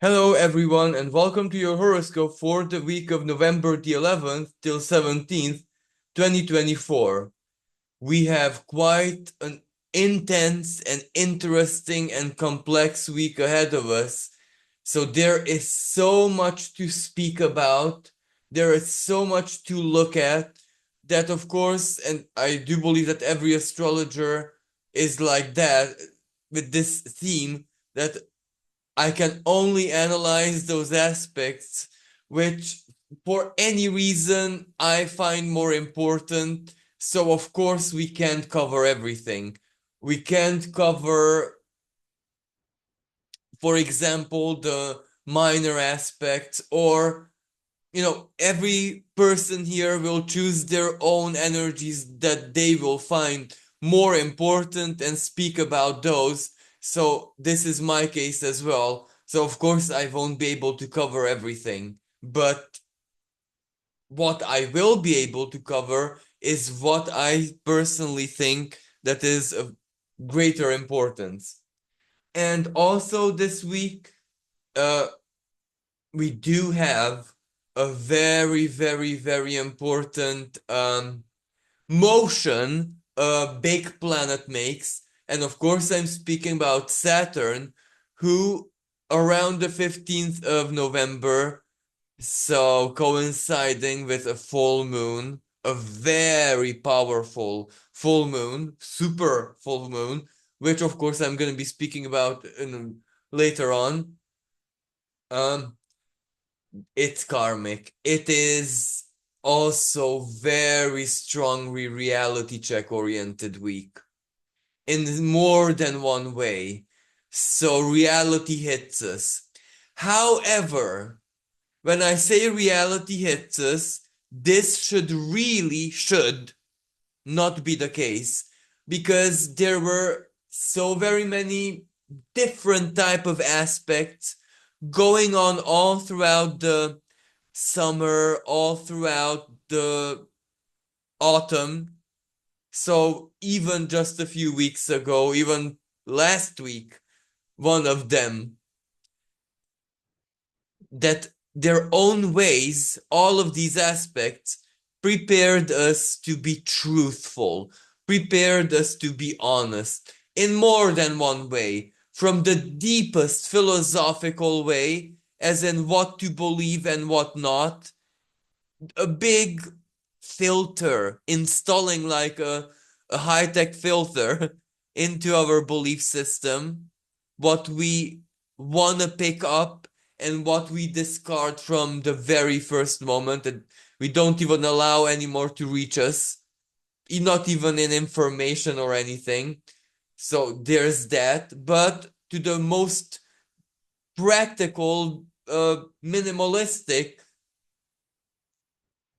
Hello everyone and welcome to your horoscope for the week of November the 11th till 17th, 2024. We have quite an intense and interesting and complex week ahead of us. So there is so much to speak about. There is so much to look at that, of course, and I do believe that every astrologer is like that with this theme, that I can only analyze those aspects which, for any reason, I find more important. So, of course, we can't cover everything. We can't cover, for example, the minor aspects, or, every person here will choose their own energies that they will find more important and speak about those. So this is my case as well. So of course I won't be able to cover everything, but what I will be able to cover is what I personally think that is of greater importance. And also this week, uh, we do have a very, very, very important motion a big planet makes. And of course, I'm speaking about Saturn, who around the 15th of November, so coinciding with a full moon, a very powerful full moon, super full moon, which of course I'm going to be speaking about later on. Um, it's karmic. It is also very strongly reality check oriented week in more than one way. So reality hits us. However, when I say reality hits us, this should not be the case, because there were so very many different type of aspects going on all throughout the summer, all throughout the autumn. So even just a few weeks ago, even last week, one of them, that their own ways, all of these aspects prepared us to be truthful, prepared us to be honest in more than one way, from the deepest philosophical way, as in what to believe and what not, a big filter, installing like a high-tech filter into our belief system, what we want to pick up and what we discard from the very first moment, that we don't even allow anymore to reach us, not even in information or anything. So there's that. But to the most practical, minimalistic,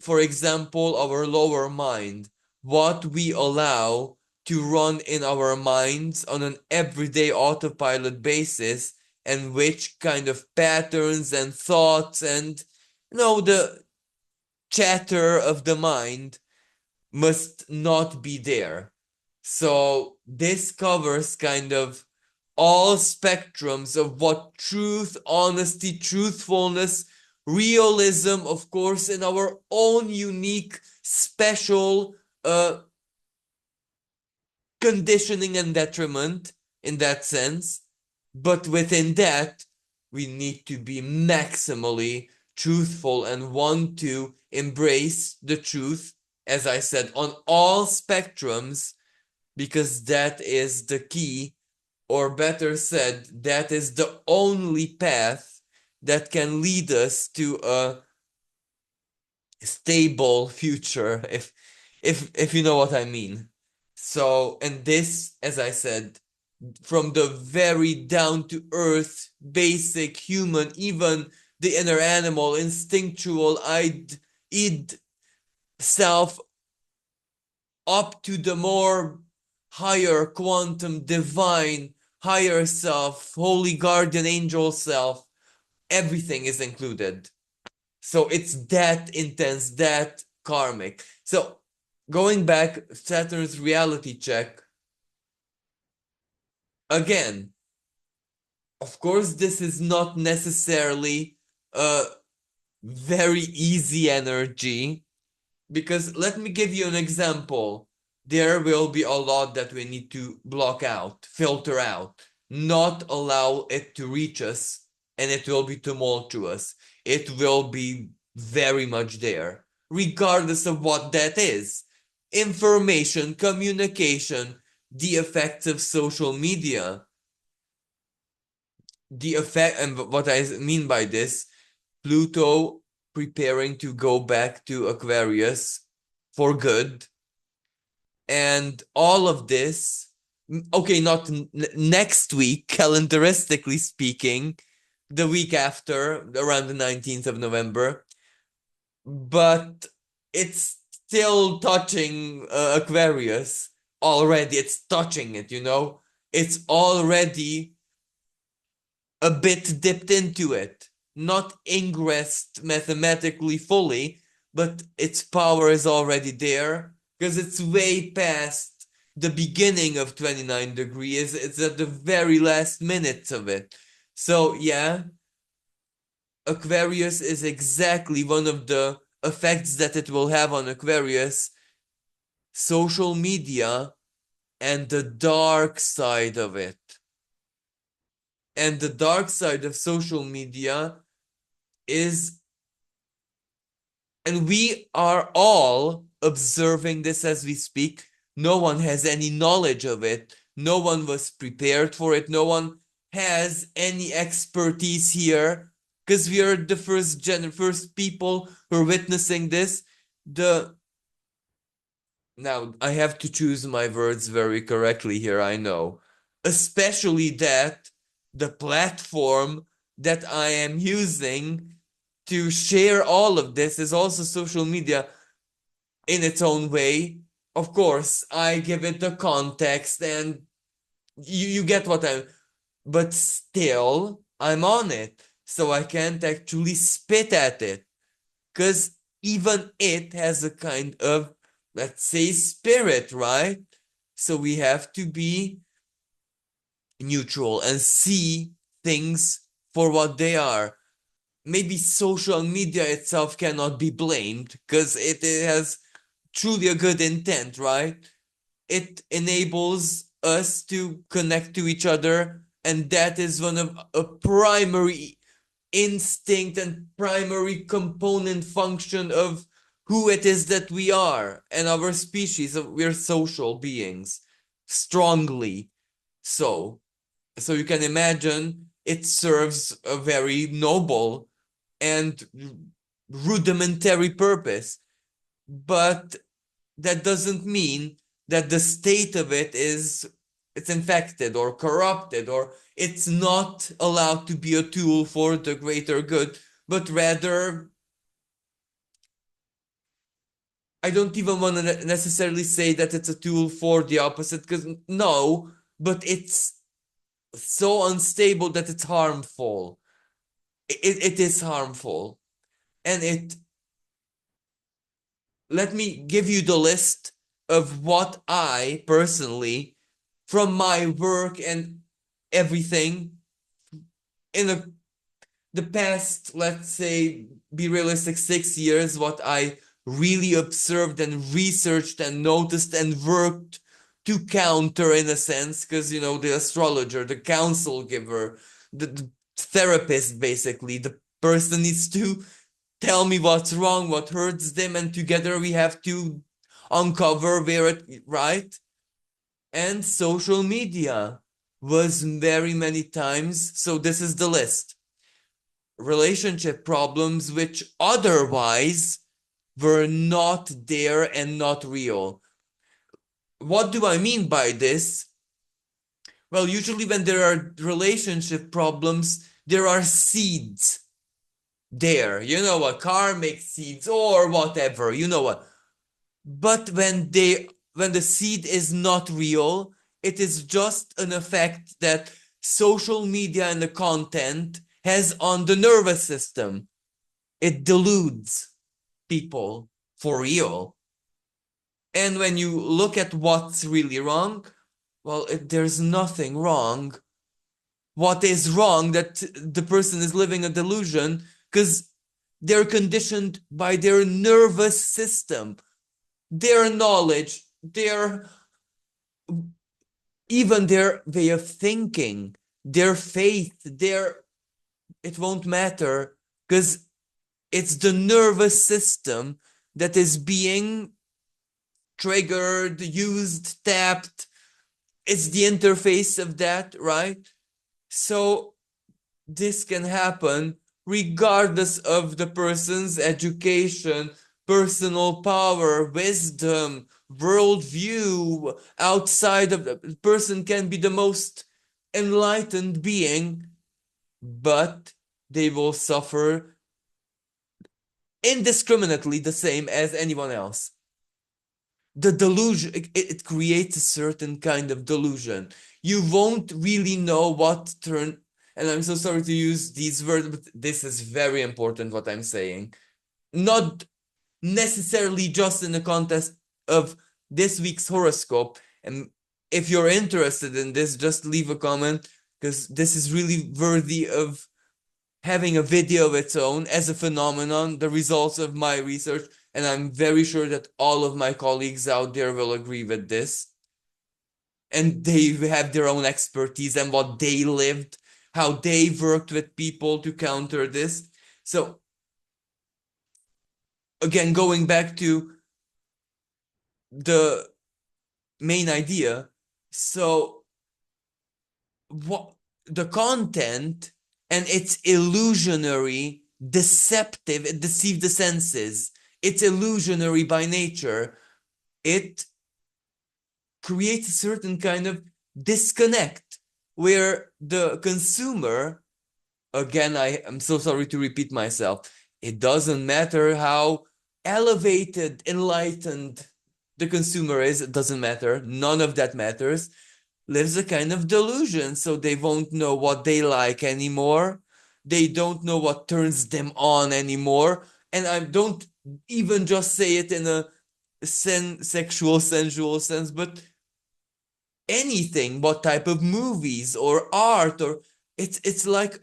for example, our lower mind, what we allow to run in our minds on an everyday autopilot basis, and which kind of patterns and thoughts and, the chatter of the mind must not be there. So this covers kind of all spectrums of what truth, honesty, truthfulness, realism, of course, in our own unique, special conditioning and detriment in that sense. But within that, we need to be maximally truthful and want to embrace the truth, as I said, on all spectrums, because that is the key, or better said, that is the only path that can lead us to a stable future, if you know what I mean. So, and this, as I said, from the very down to earth, basic human, even the inner animal, instinctual, id self, up to the more higher quantum divine higher self, holy guardian angel self, everything is included. So it's that intense, that karmic. So going back, Saturn's reality check again, Of course, this is not necessarily a very easy energy, because let me give you an example. There will be a lot that we need to block out, filter out, not allow it to reach us, and it will be tumultuous. It will be very much there, regardless of what that is. Information, communication, the effects of social media, the effect, and what I mean by this, Pluto preparing to go back to Aquarius for good. And all of this, okay, not next week, calendaristically speaking, the week after, around the 19th of November, but it's still touching Aquarius already. It's touching it, you know? It's already a bit dipped into it, not ingressed mathematically fully, but its power is already there because it's way past the beginning of 29 degrees. It's at the very last minutes of it. So, yeah, Aquarius is exactly one of the effects that it will have on Aquarius, social media and the dark side of it. And the dark side of social media is, and we are all observing this as we speak. No one has any knowledge of it. No one was prepared for it. No one has any expertise here because we are the first people who are witnessing this. The Now I have to choose my words very correctly here, I know. Especially that the platform that I am using to share all of this is also social media in its own way. Of course, I give it the context and you get what I'm, but still, I'm on it. So I can't actually spit at it. Because even it has a kind of, let's say, spirit, right? So we have to be neutral and see things for what they are. Maybe social media itself cannot be blamed because it has truly a good intent, right? It enables us to connect to each other, and that is one of a primary instinct and primary component function of who it is that we are and our species. We're social beings, strongly so. So you can imagine it serves a very noble and rudimentary purpose, but that doesn't mean that the state of it is it's infected or corrupted, or it's not allowed to be a tool for the greater good, but rather, I don't even want to necessarily say that it's a tool for the opposite, because no, but it's so unstable that it's harmful. It is harmful. And let me give you the list of what I personally, from my work and everything, in the past, let's say, be realistic, 6 years, what I really observed and researched and noticed and worked to counter, in a sense, because, you know, the astrologer, the counsel giver, the therapist, basically, the person needs to tell me what's wrong, what hurts them, and together we have to uncover where it, right? And social media was very many times, so this is the list. Relationship problems which otherwise were not there and not real. What do I mean by this? Well, usually when there are relationship problems, there are seeds there. You know what? Karmic seeds or whatever. You know what? But when the seed is not real, it is just an effect that social media and the content has on the nervous system. It deludes people for real. And when you look at what's really wrong, well, there's nothing wrong. what is wrong, that the person is living a delusion, because they're conditioned by their nervous system, their knowledge, their even their way of thinking, their faith, it won't matter, because it's the nervous system that is being triggered, used, tapped. It's the interface of that, right? So this can happen regardless of the person's education, personal power, wisdom, worldview. Outside of the person can be the most enlightened being, but they will suffer indiscriminately the same as anyone else. The delusion, it creates a certain kind of delusion. You won't really know what turn, and I'm so sorry to use these words, but this is very important what I'm saying. Not necessarily just in the context of this week's horoscope. And if you're interested in this, just leave a comment, because this is really worthy of having a video of its own as a phenomenon, the results of my research. And I'm very sure that all of my colleagues out there will agree with this. And they have their own expertise and what they lived, how they worked with people to counter this. So, again, going back to the main idea. So, what the content, and it's illusionary, deceptive, it deceives the senses. It's illusionary by nature. It creates a certain kind of disconnect where the consumer, again, I am so sorry to repeat myself, it doesn't matter how elevated, enlightened the consumer is, it doesn't matter. None of that matters. Lives a kind of delusion, so they won't know what they like anymore. They don't know what turns them on anymore. And I don't even just say it in a sexual, sensual sense, but anything, what type of movies or art, or it's like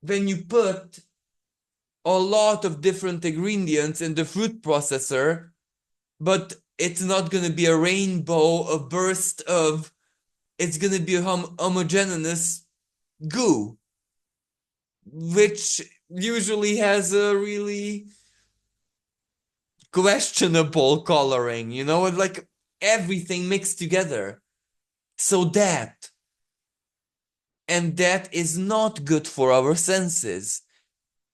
when you put a lot of different ingredients in the fruit processor, but it's not going to be a rainbow, a burst of, it's going to be a homogeneous goo, which usually has a really questionable coloring, like everything mixed together. So and that is not good for our senses.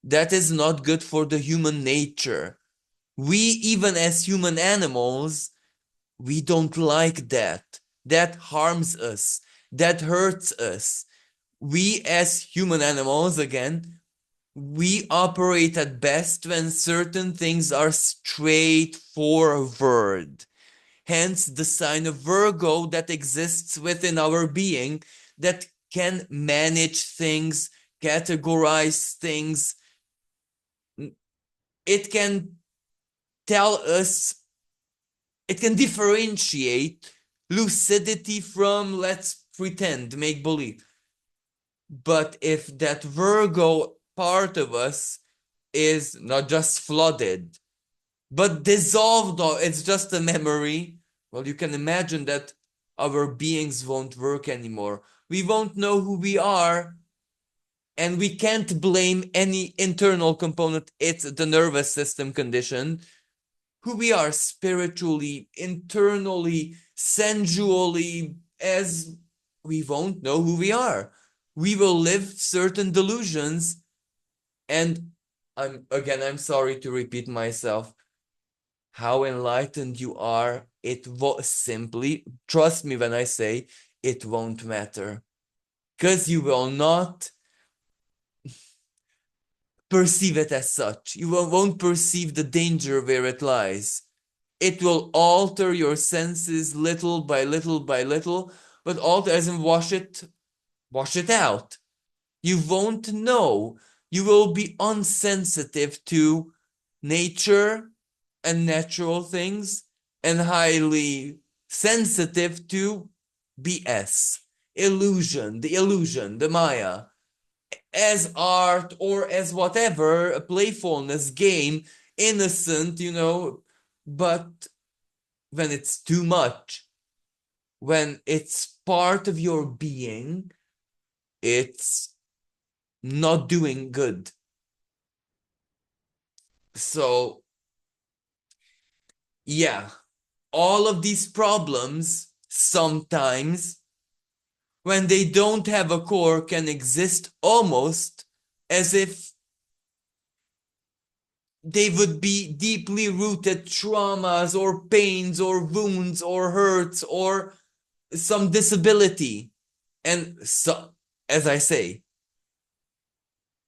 That is not good for the human nature. We, even as human animals, we don't like that. That harms us. That hurts us. We, as human animals, again, we operate at best when certain things are straightforward. Hence, the sign of Virgo that exists within our being, that can manage things, categorize things. It can tell us, it can differentiate lucidity from, let's pretend, make believe. But if that Virgo part of us is not just flooded, but dissolved, or it's just a memory, well, you can imagine that our beings won't work anymore. We won't know who we are, and we can't blame any internal component. It's the nervous system condition. Who we are spiritually, internally, sensually, as we won't know who we are. We will live certain delusions, and I'm sorry to repeat myself. How enlightened you are, it will simply, trust me when I say, it won't matter. Because you will not perceive it as such. You won't perceive the danger where it lies. It will alter your senses little by little by little, but alter as in wash it out. You won't know. You will be unsensitive to nature and natural things, and highly sensitive to BS. illusion, the Maya, as art or as whatever, a playfulness, game, innocent, but when it's too much, when it's part of your being, it's not doing good. So, yeah, all of these problems sometimes, when they don't have a core, can exist almost as if they would be deeply rooted traumas or pains or wounds or hurts or some disability. And so, as I say,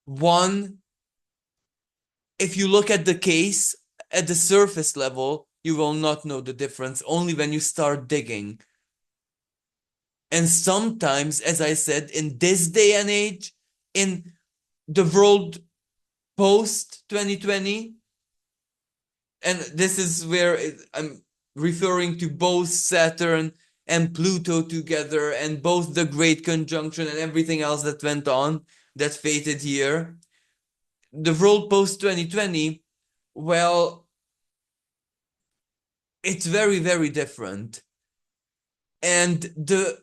one, if you look at the case at the surface level, you will not know the difference only when you start digging. And sometimes, as I said, in this day and age, in the world post 2020, and this is where I'm referring to both Saturn and Pluto together, and both the Great Conjunction and everything else that went on that fated here. The world post 2020, well, it's very, very different. And the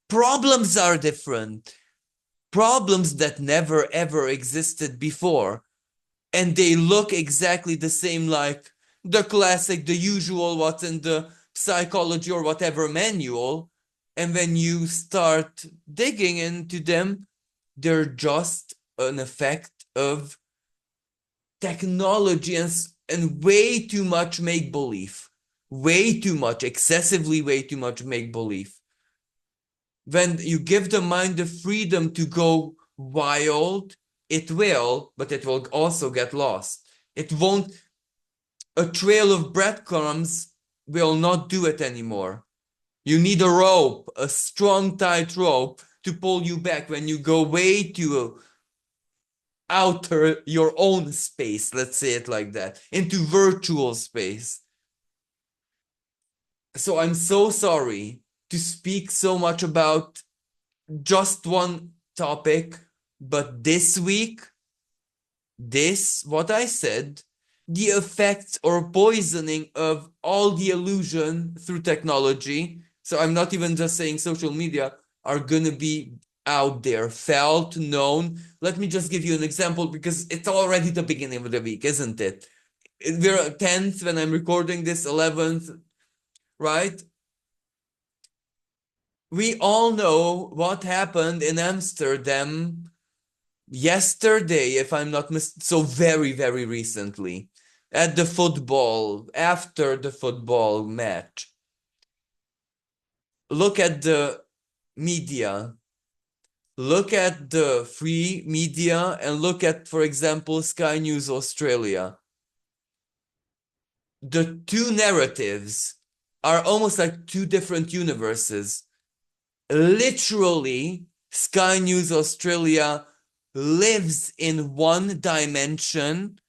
problems are different. Problems that never ever existed before. And they look exactly the same, like the classic, the usual, what's in the psychology or whatever manual. And when you start digging into them, they're just an effect of technology and way too much make believe. Way too much, excessively way too much make believe. When you give the mind the freedom to go wild, it will, but it will also get lost. It won't, a trail of breadcrumbs will not do it anymore. You need a rope, a strong, tight rope to pull you back when you go way too outer your own space, let's say it like that, into virtual space. So I'm so sorry to speak so much about just one topic, but this week, what I said, the effects or poisoning of all the illusion through technology, so I'm not even just saying social media, are gonna be out there, felt, known. Let me just give you an example because it's already the beginning of the week, isn't it? We're 10th when I'm recording this, 11th, right? We all know what happened in Amsterdam yesterday, if I'm not so very, very recently, at the football, after the football match. Look at the media, look at the free media, and look at, for example, Sky News Australia. The two narratives are almost like two different universes. Literally, Sky News Australia lives in one dimension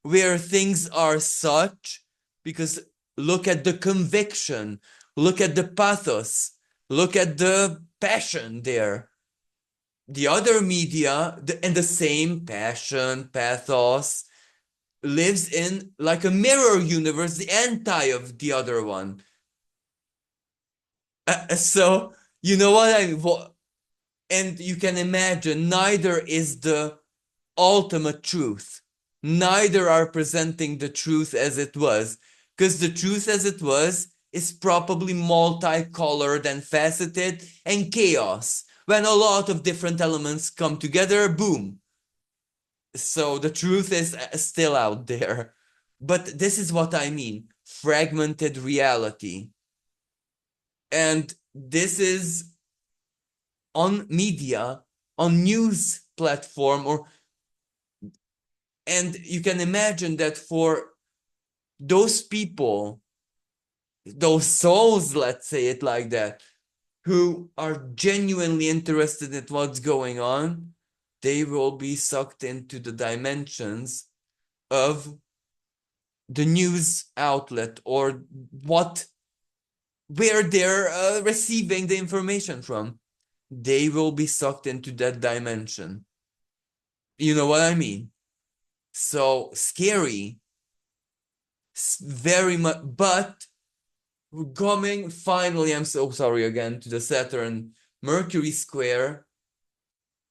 where things are such, because look at the conviction, look at the pathos, look at the passion there. The other media, and the same passion, pathos, lives in like a mirror universe, the anti of the other one. So, you know what and you can imagine neither is the ultimate truth. Neither are presenting the truth as it was, because the truth as it was is probably multicolored and faceted and chaos. When a lot of different elements come together, boom. So the truth is still out there. But this is what I mean, fragmented reality. And this is on media, on news platform, and you can imagine that for those people, those souls, let's say it like that, who are genuinely interested in what's going on, they will be sucked into the dimensions of the news outlet or where they're receiving the information from. they will be sucked into that dimension. You know what I mean? So scary, very much. But we're coming finally, I'm so sorry again, to the Saturn Mercury square.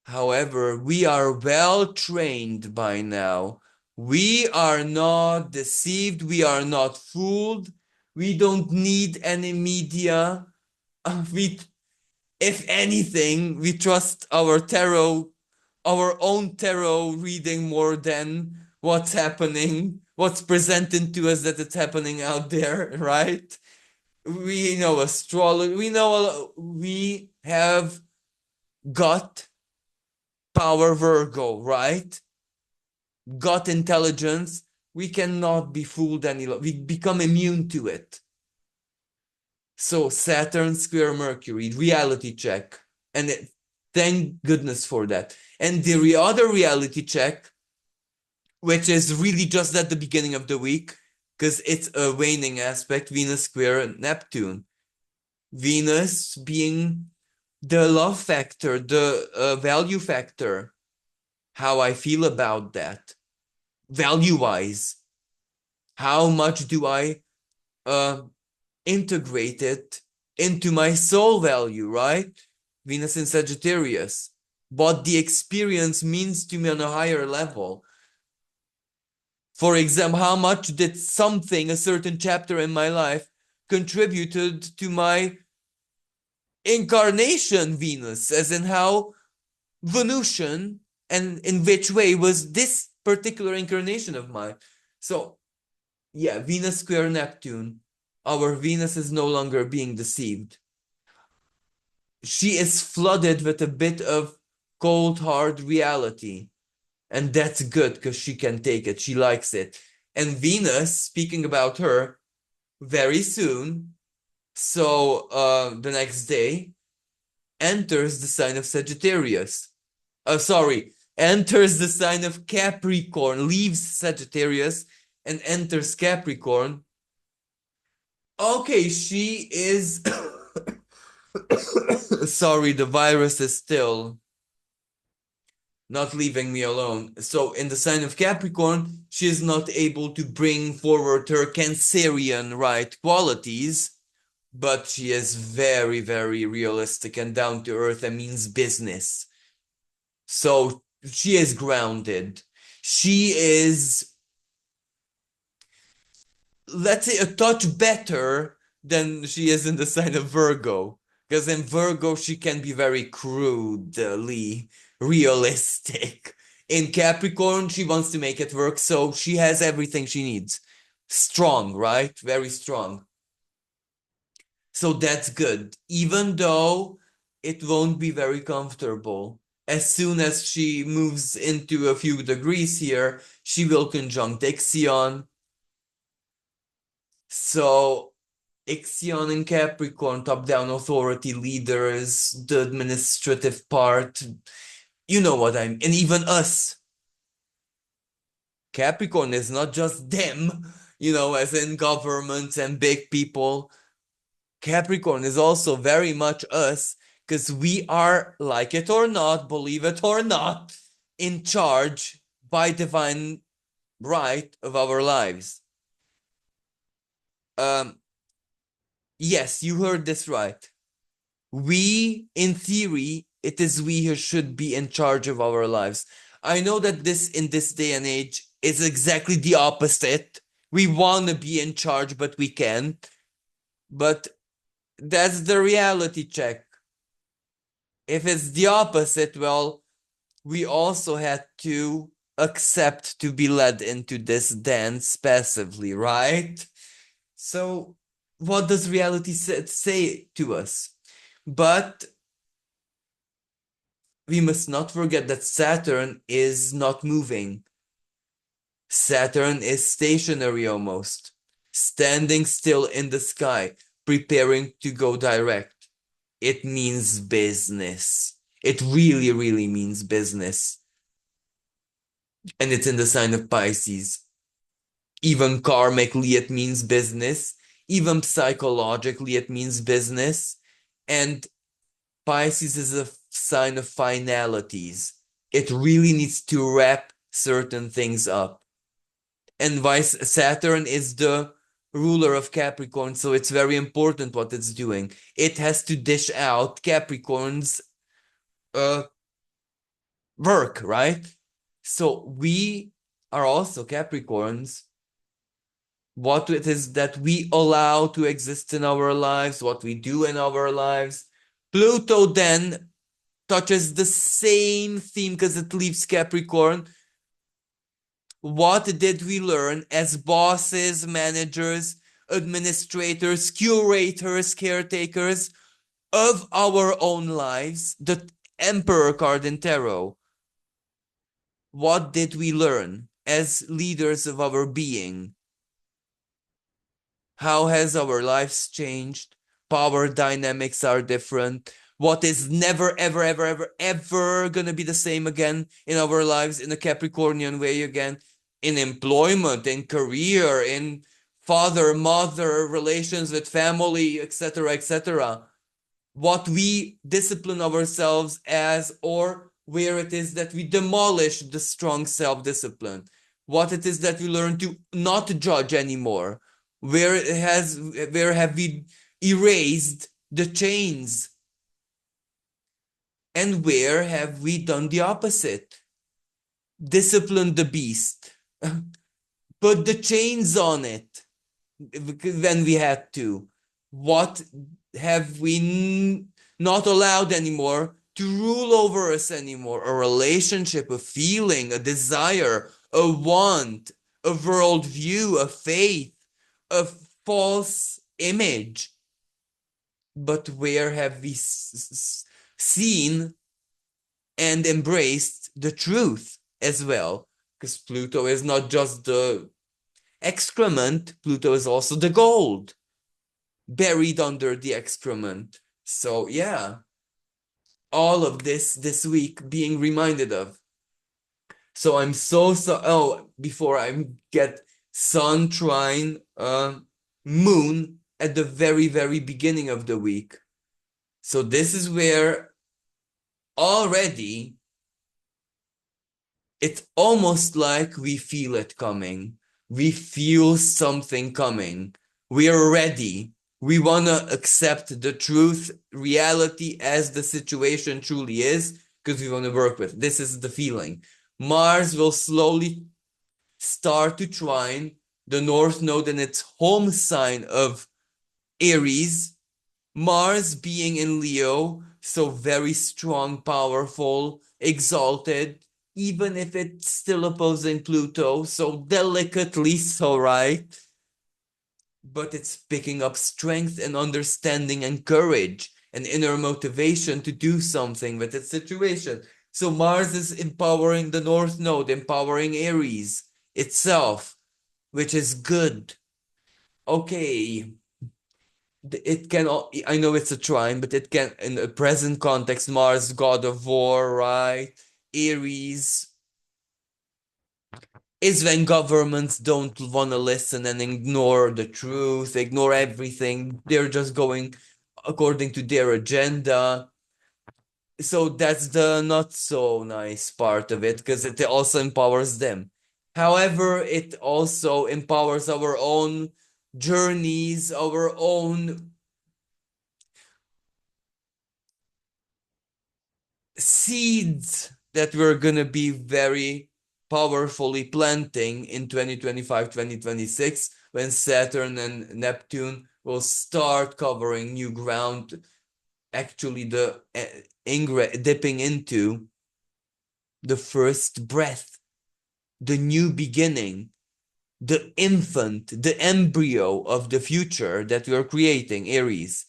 However, we are well trained by now. We are not deceived. We are not fooled. We don't need any media. We, if anything, we trust our tarot, our own tarot reading more than what's happening, what's presented to us that it's happening out there, right? We know astrology. We have got power Virgo, right? Got intelligence. We cannot be fooled any longer. We become immune to it. So Saturn square Mercury, reality check. And thank goodness for that. And the other reality check, which is really just at the beginning of the week, because it's a waning aspect, Venus square Neptune. Venus being the love factor, the value factor, how I feel about that, value wise. How much do I uh, integrate it into my soul value, right? Venus in Sagittarius. What the experience means to me on a higher level. For example, how much did something, a certain chapter in my life, contributed to my incarnation Venus, as in how Venusian and in which way was this particular incarnation of mine. So, yeah, Venus square Neptune. Our Venus is no longer being deceived. She is flooded with a bit of cold, hard reality. And that's good because she can take it. She likes it. And Venus, speaking about her, very soon, so the next day, enters the sign of Sagittarius. Enters the sign of Capricorn, leaves Sagittarius and enters Capricorn. Okay, she is. Sorry, the virus is still not leaving me alone. So, in the sign of Capricorn, she is not able to bring forward her Cancerian, right, qualities, but she is very, very realistic and down to earth and means business. So, she is grounded. She is, let's say, a touch better than she is in the sign of Virgo. Because in Virgo, she can be very crudely realistic. In Capricorn, she wants to make it work, so she has everything she needs. Strong, right? Very strong. So that's good. Even though it won't be very comfortable. As soon as she moves into a few degrees here, she will conjunct Ixion. So Ixion and Capricorn, top-down authority leaders, the administrative part, you know what I mean, and even us. Capricorn is not just them, as in governments and big people. Capricorn is also very much us, because we are, like it or not, believe it or not, in charge by divine right of our lives. Yes, you heard this right. We, in theory, it is we who should be in charge of our lives. I know that this, in this day and age, is exactly the opposite. We want to be in charge, but we can't. But that's the reality check. If it's the opposite, well, we also had to accept to be led into this dance passively, right? So, what does reality say to us? But we must not forget that Saturn is not moving. Saturn is stationary almost, standing still in the sky, preparing to go direct. It means business. It really, really means business. And it's in the sign of Pisces. Even karmically, it means business. Even psychologically, it means business. And Pisces is a sign of finalities. It really needs to wrap certain things up. And Saturn is the ruler of Capricorn, so it's very important what it's doing. It has to dish out Capricorn's work, right? So we are also Capricorns. What it is that we allow to exist in our lives, what we do in our lives. Pluto then touches the same theme because it leaves Capricorn. What did we learn as bosses, managers, administrators, curators, caretakers of our own lives? The Emperor card in Tarot. What did we learn as leaders of our being? How has our lives changed? Power dynamics are different. What is never, ever, ever, ever, ever gonna be the same again in our lives in a Capricornian way again? In employment, in career, in father, mother, relations with family, etc., etc. What we discipline ourselves as, or where it is that we demolish the strong self-discipline. What it is that we learn to not judge anymore. Where have we erased the chains? And where have we done the opposite? Discipline the beast. Put the chains on it when we had to. What have we not allowed anymore to rule over us anymore? A relationship, a feeling, a desire, a want, a worldview, a faith, a false image. But where have we seen and embraced the truth as well? Because Pluto is not just the excrement, Pluto is also the gold buried under the excrement. So yeah, all of this week being reminded of. So I'm so before I get Sun trine Moon at the very, very beginning of the week. So this is where already it's almost like we feel it coming. We feel something coming. We are ready. We want to accept the truth, reality as the situation truly is, because we want to work with. This is the feeling. Mars will slowly start to trine the North Node in its home sign of Aries. Mars being in Leo, so very strong, powerful, exalted, even if it's still opposing Pluto, so delicately so, right? But it's picking up strength and understanding and courage and inner motivation to do something with its situation. So Mars is empowering the North Node, empowering Aries itself, which is good. Okay, it can, I know it's a trine, but it can, in the present context, Mars, god of war, right? Aries is when governments don't want to listen and ignore the truth, ignore everything. They're just going according to their agenda. So that's the not so nice part of it, because it also empowers them. However, it also empowers our own journeys, our own seeds that we're going to be very powerfully planting in 2025, 2026, when Saturn and Neptune will start covering new ground, actually the dipping into the first breath, the new beginning, the infant, the embryo of the future that we are creating, Aries.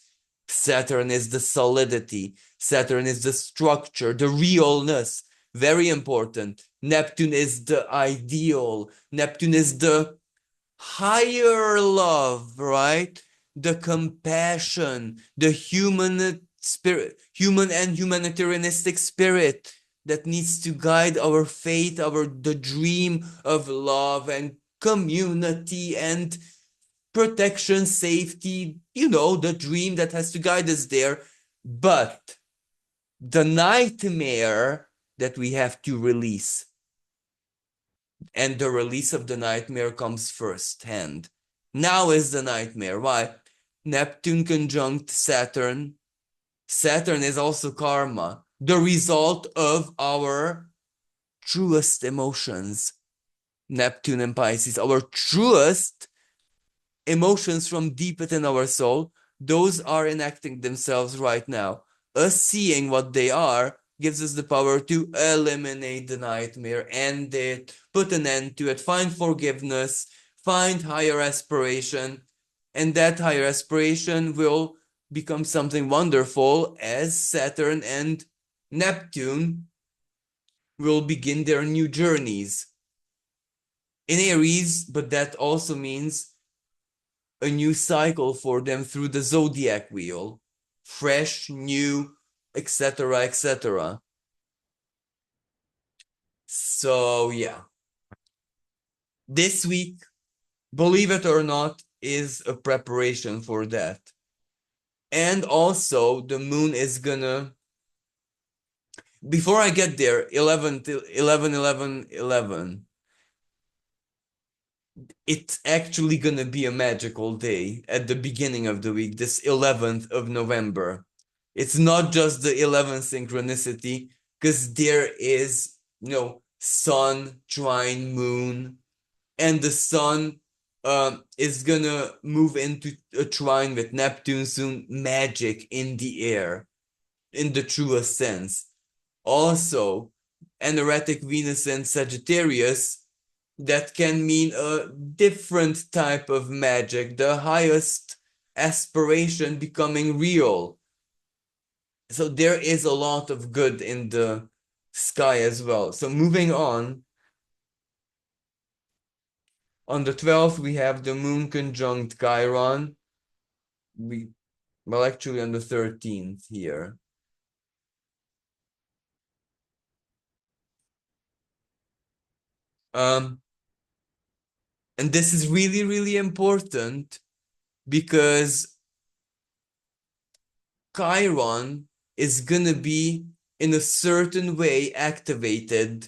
Saturn is the solidity. Saturn is the structure, the realness. Very important. Neptune is the ideal. Neptune is the higher love, right? The compassion, the human spirit, human and humanitarianistic spirit that needs to guide our faith, the dream of love and community and protection, safety, the dream that has to guide us there. But the nightmare that we have to release. And the release of the nightmare comes first hand. Now is the nightmare. Why? Neptune conjunct Saturn. Saturn is also karma, the result of our truest emotions. Neptune and Pisces, our truest emotions from deep within our soul, those are enacting themselves right now. Us seeing what they are gives us the power to eliminate the nightmare, end it, put an end to it, find forgiveness, find higher aspiration, and that higher aspiration will become something wonderful as Saturn and Neptune will begin their new journeys in Aries, but that also means a new cycle for them through the zodiac wheel, fresh, new, etc., etc. So, yeah, this week, believe it or not, is a preparation for that. And also, the moon is gonna, before I get there, 11, 11, 11, 11, it's actually gonna be a magical day at the beginning of the week, this 11th of November. It's not just the 11th synchronicity, because there is, sun trine moon, and the sun is gonna move into a trine with Neptune soon, magic in the air, in the truest sense. Also, anaretic Venus and Sagittarius, that can mean a different type of magic, the highest aspiration becoming real. So there is a lot of good in the sky as well. So moving on the 12th, we have the moon conjunct Chiron. Actually on the 13th here. And this is really, really important because Chiron is gonna be in a certain way activated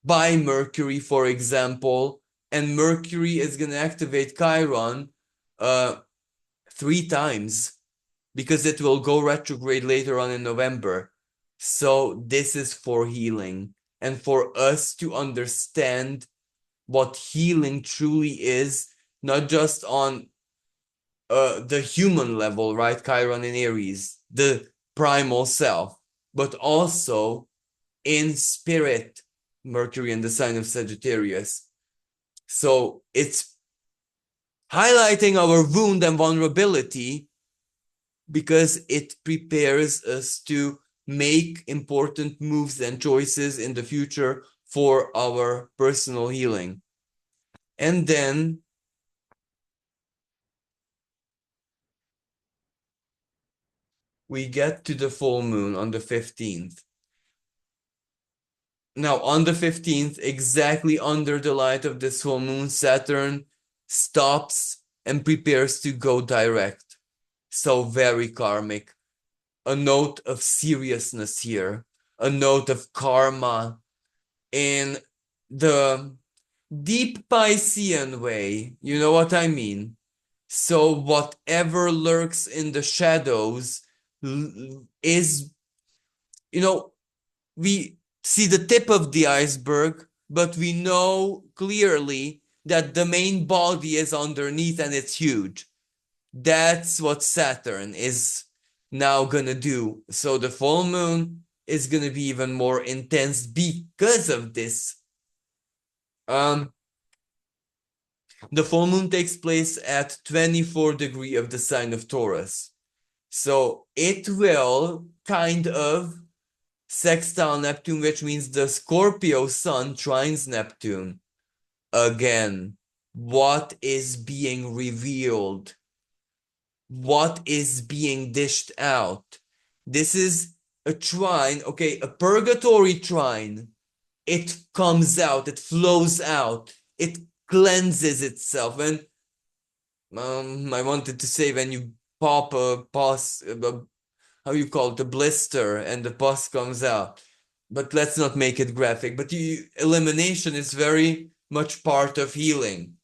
by Mercury, for example, and Mercury is gonna activate Chiron 3 times because it will go retrograde later on in November. So this is for healing and for us to understand what healing truly is, not just on the human level, right? Chiron in Aries, the primal self, but also in spirit, Mercury in the sign of Sagittarius. So it's highlighting our wound and vulnerability because it prepares us to make important moves and choices in the future for our personal healing. And then we get to the full moon on the 15th. Now, on the 15th, exactly under the light of this full moon, Saturn stops and prepares to go direct. So very karmic. A note of seriousness here, a note of karma in the deep Piscean way. You know what I mean? So whatever lurks in the shadows is, we see the tip of the iceberg, but we know clearly that the main body is underneath and it's huge. That's what Saturn is now gonna do. So the full moon is gonna be even more intense because of this. The full moon takes place at 24 degree of the sign of Taurus. So it will kind of sextile Neptune, which means the Scorpio sun trines Neptune. Again, what is being revealed? What is being dished out? This is a trine, okay, a purgatory trine. It comes out, it flows out, it cleanses itself. And I wanted to say when you pop a how you call it, the blister, and the pus comes out. But let's not make it graphic. But elimination is very much part of healing,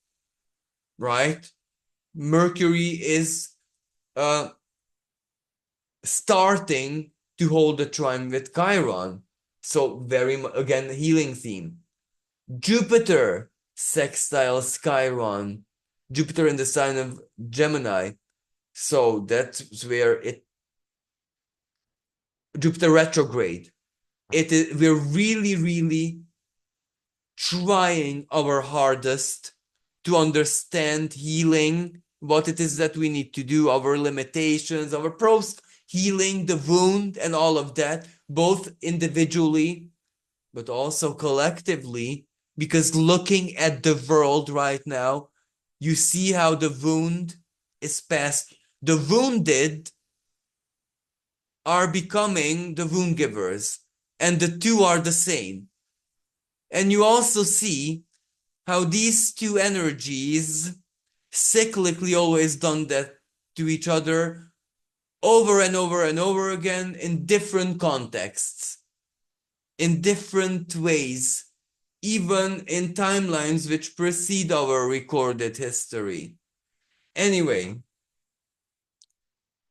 right? Mercury is starting to hold a trine with Chiron. So very again, healing theme. Jupiter sextiles Chiron. Jupiter in the sign of Gemini. So that's where Jupiter retrograde. We're really, really trying our hardest to understand healing, what it is that we need to do, our limitations, our pros, healing the wound and all of that, both individually, but also collectively, because looking at the world right now, you see how the wound is passed. The wounded are becoming the wound givers, and the two are the same. And you also see how these two energies cyclically always done that to each other over and over and over again in different contexts, in different ways, even in timelines which precede our recorded history. Anyway,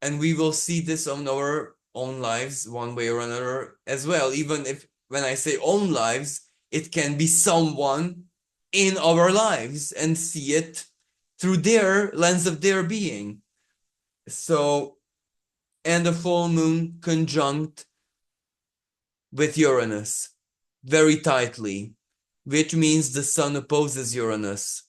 and we will see this on our own lives one way or another as well. Even if when I say own lives, it can be someone in our lives and see it through their lens of their being. So, and the full moon conjunct with Uranus very tightly, which means the sun opposes Uranus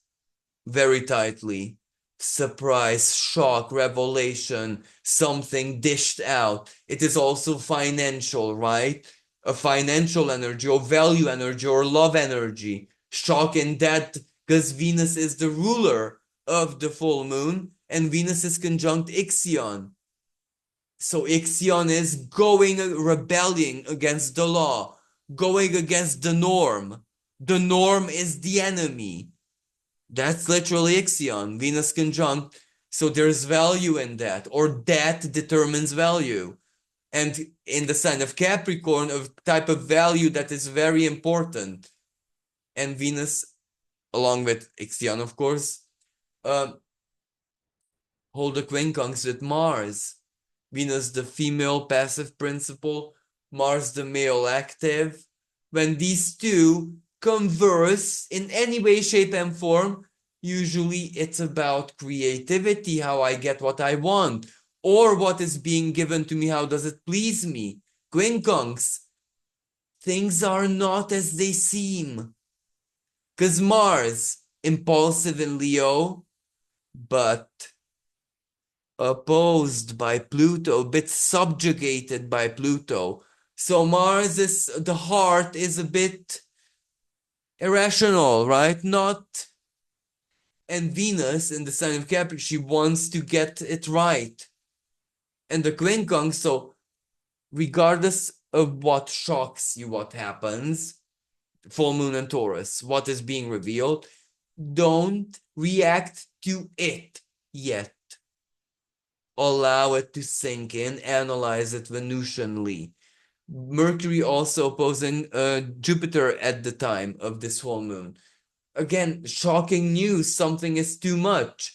very tightly. Surprise, shock, revelation, something dished out. It is also financial, right? A financial energy or value energy or love energy. Shock in that because Venus is the ruler of the full moon and Venus is conjunct Ixion. So Ixion is going, rebelling against the law, going against the norm. The norm is the enemy. That's literally Ixion, Venus conjunct. So there's value in that, or that determines value. And in the sign of Capricorn, a type of value that is very important. And Venus, along with Ixion, of course, hold a quincunx with Mars. Venus, the female passive principle, Mars, the male active. When these two converse in any way, shape, and form, usually it's about creativity, how I get what I want, or what is being given to me, how does it please me. Quincunx, things are not as they seem. Because Mars, impulsive in Leo, but opposed by Pluto, a bit subjugated by Pluto. So Mars is, the heart is a bit irrational, right? Not, and Venus in the sign of Capricorn, she wants to get it right. And the quincunx, so regardless of what shocks you, what happens, full moon and Taurus, what is being revealed, don't react to it yet. Allow it to sink in, analyze it Venusianly. Mercury also opposing Jupiter at the time of this full moon. Again, shocking news, something is too much.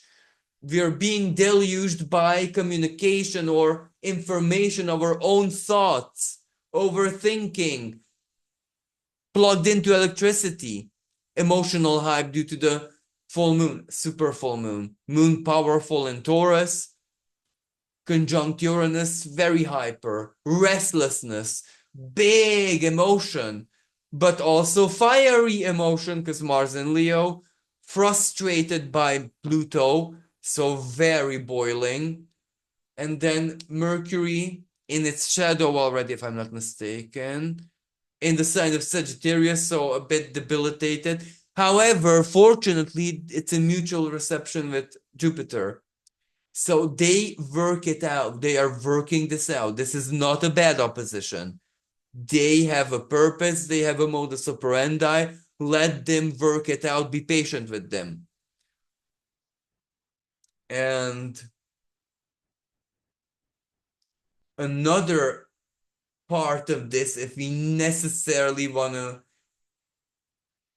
We are being deluged by communication or information of our own thoughts, overthinking, plugged into electricity, emotional hype due to the full moon, super full moon, moon powerful in Taurus, conjunct Uranus, very hyper, restlessness, big emotion, but also fiery emotion because Mars in Leo, frustrated by Pluto, so very boiling. And then Mercury in its shadow already, if I'm not mistaken, in the sign of Sagittarius, so a bit debilitated. However, fortunately, it's a mutual reception with Jupiter. So they work it out. They are working this out. This is not a bad opposition. They have a purpose. They have a modus operandi. Let them work it out. Be patient with them. And another part of this, if we necessarily want to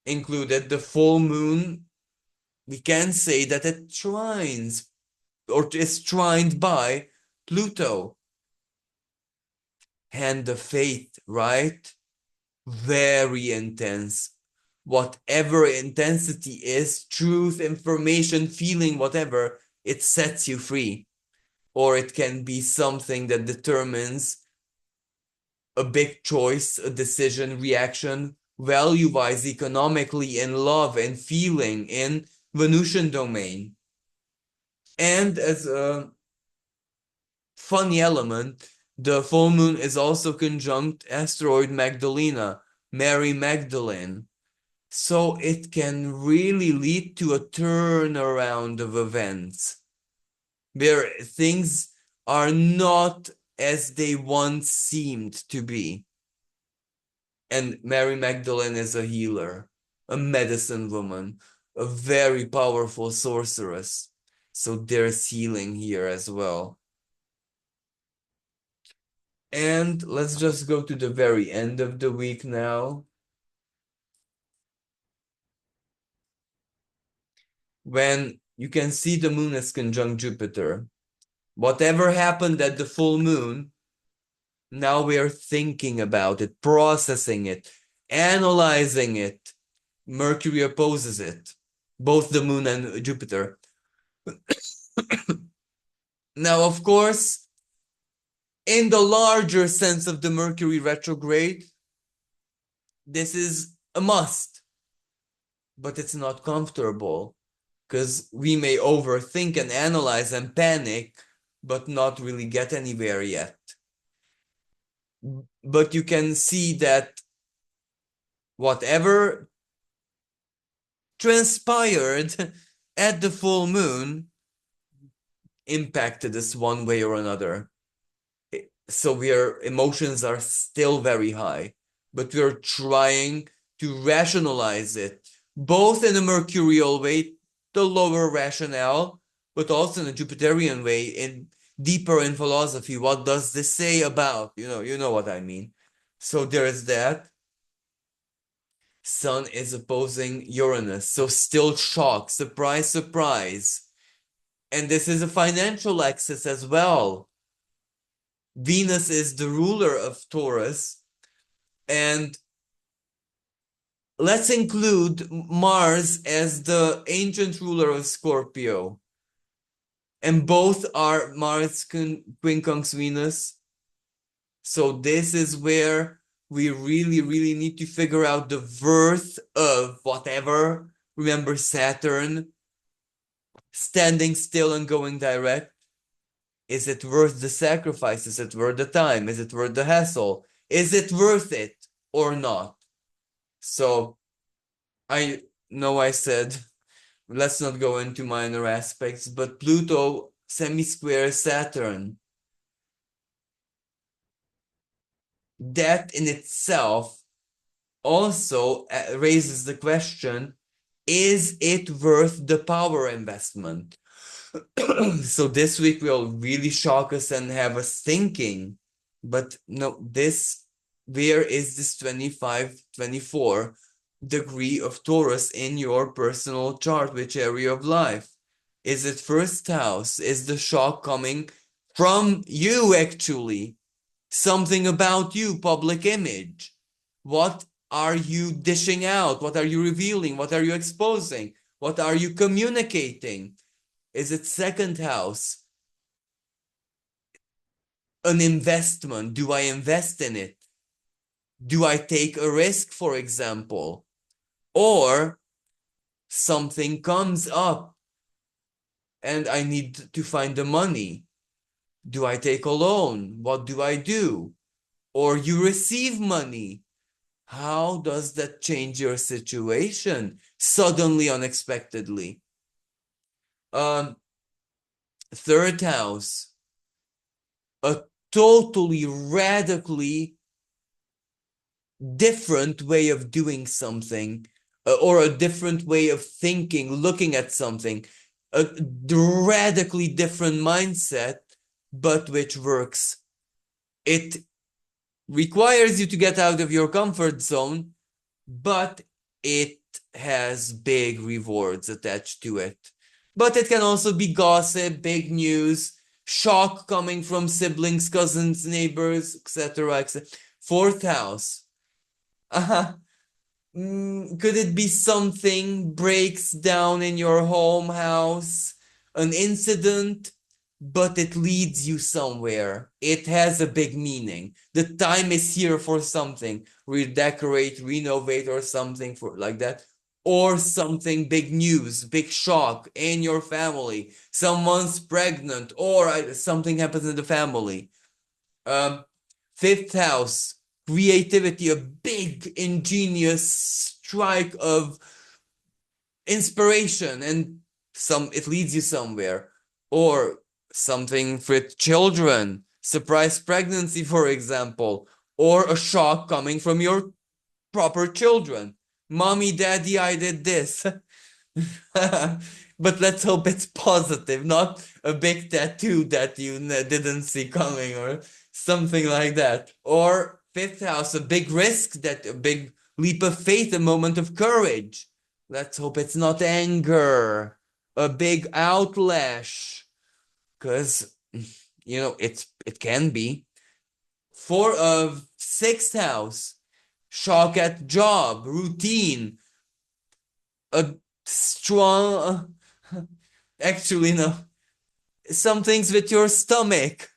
include it, the full moon, we can say that it trines or is trined by Pluto. Hand of faith, right? Very intense. Whatever intensity is, truth, information, feeling, whatever, it sets you free. Or it can be something that determines a big choice, a decision, reaction, value-wise, economically, in love and feeling, in Venusian domain. And as a funny element, the full moon is also conjunct asteroid Magdalena, Mary Magdalene. So it can really lead to a turnaround of events where things are not as they once seemed to be. And Mary Magdalene is a healer, a medicine woman, a very powerful sorceress. So there's healing here as well. And let's just go to the very end of the week now, when you can see the moon is conjunct Jupiter. Whatever happened at the full moon, now we are thinking about it, processing it, analyzing it. Mercury opposes it, both the moon and Jupiter. Now, of course, in the larger sense of the Mercury retrograde, this is a must, but it's not comfortable because we may overthink and analyze and panic, but not really get anywhere yet. But you can see that whatever transpired at the full moon impacted us one way or another. So emotions are still very high, but we're trying to rationalize it, both in a Mercurial way, the lower rationale, but also in a Jupiterian way, in deeper in philosophy. What does this say about? You know what I mean. So there is that. Sun is opposing Uranus, so still shock, surprise, surprise. And this is a financial axis as well. Venus is the ruler of Taurus, and let's include Mars as the ancient ruler of Scorpio. And both are Mars quincunx Venus. So this is where we really, really need to figure out the worth of whatever. Remember Saturn, standing still and going direct. Is it worth the sacrifice? Is it worth the time? Is it worth the hassle? Is it worth it or not? So I know I said, let's not go into minor aspects, but Pluto semi-square Saturn, that in itself also raises the question, is it worth the power investment? So this week will really shock us and have us thinking, but no, where is this 25, 24 degree of Taurus in your personal chart? Which area of life? Is it first house? Is the shock coming from you actually? Something about you, public image. What are you dishing out? What are you revealing? What are you exposing? What are you communicating? Is it second house? An investment? Do I invest in it? Do I take a risk, for example? Or something comes up and I need to find the money. Do I take a loan? What do I do? Or you receive money. How does that change your situation suddenly, unexpectedly? Third house, a totally radically different way of doing something, or a different way of thinking, looking at something, a radically different mindset, but which works. It requires you to get out of your comfort zone, but it has big rewards attached to it. But it can also be gossip, big news, shock coming from siblings, cousins, neighbors, etc., etc. Fourth house. Could it be something breaks down in your home house, an incident, but it leads you somewhere? It has a big meaning. The time is here for something, redecorate, renovate, or something for like that. Or something big news, big shock in your family. Someone's pregnant, or something happens in the family. Fifth house, creativity, a big ingenious strike of inspiration, and it leads you somewhere. Or something with children, surprise pregnancy, for example, or a shock coming from your proper children. Mommy, daddy, I did this. But let's hope it's positive, not a big tattoo that you didn't see coming or something like that. Or fifth house, a big risk, that a big leap of faith, a moment of courage. Let's hope it's not anger, a big outlash, because it can be. Four of sixth house, shock at job, routine, a strong, actually no, some things with your stomach,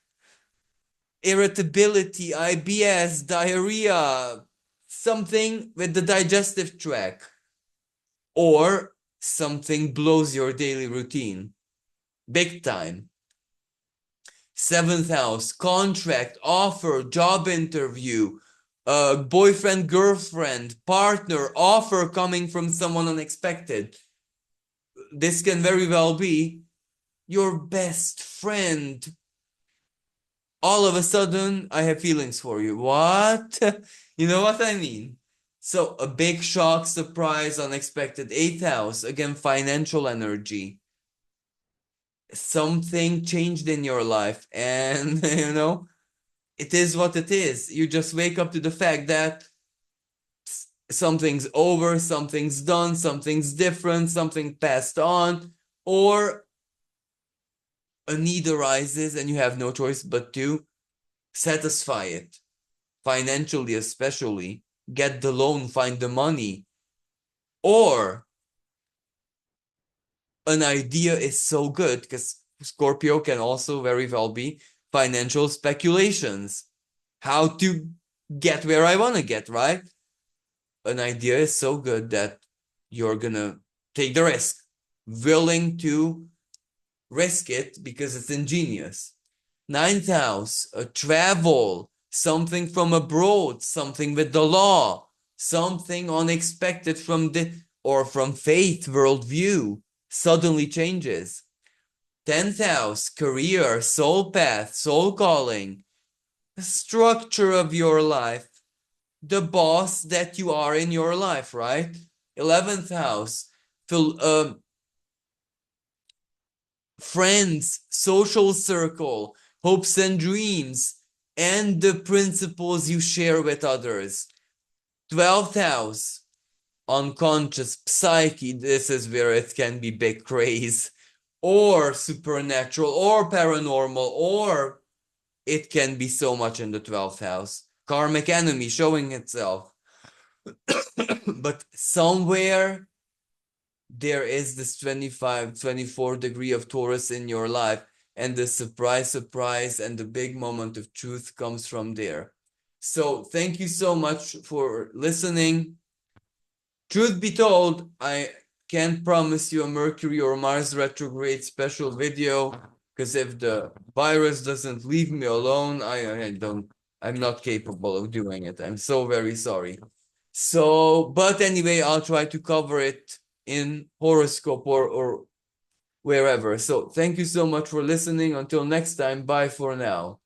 irritability, IBS, diarrhea, something with the digestive tract, or something blows your daily routine big time. Seventh house, contract, offer, job interview, boyfriend, girlfriend, partner, offer coming from someone unexpected. This can very well be your best friend. All of a sudden, I have feelings for you. What? You know what I mean? So a big shock, surprise, unexpected. Eighth house, again, financial energy. Something changed in your life, and it is what it is. You just wake up to the fact that something's over, something's done, something's different, something passed on, or a need arises and you have no choice but to satisfy it. Financially, especially, get the loan, find the money. Or an idea is so good, because Scorpio can also very well be financial speculations. How to get where I want to get, right? An idea is so good that you're gonna take the risk, willing to risk it because it's ingenious. Ninth house, a travel, something from abroad, something with the law, something unexpected from from faith, worldview, suddenly changes. 10th house, career, soul path, soul calling, the structure of your life, the boss that you are in your life, right? 11th house, friends, social circle, hopes and dreams, and the principles you share with others. 12th house, unconscious psyche. This is where it can be big craze, or supernatural, or paranormal, or it can be so much in the 12th house. Karmic enemy showing itself. But somewhere there is this 25, 24 degree of Taurus in your life, and the surprise, and the big moment of truth comes from there. So thank you so much for listening. Truth be told, I can't promise you a Mercury or Mars retrograde special video, because if the virus doesn't leave me alone, I'm not capable of doing it. I'm so very sorry. So, but anyway, I'll try to cover it in horoscope or wherever. So thank you so much for listening. Until next time, bye for now.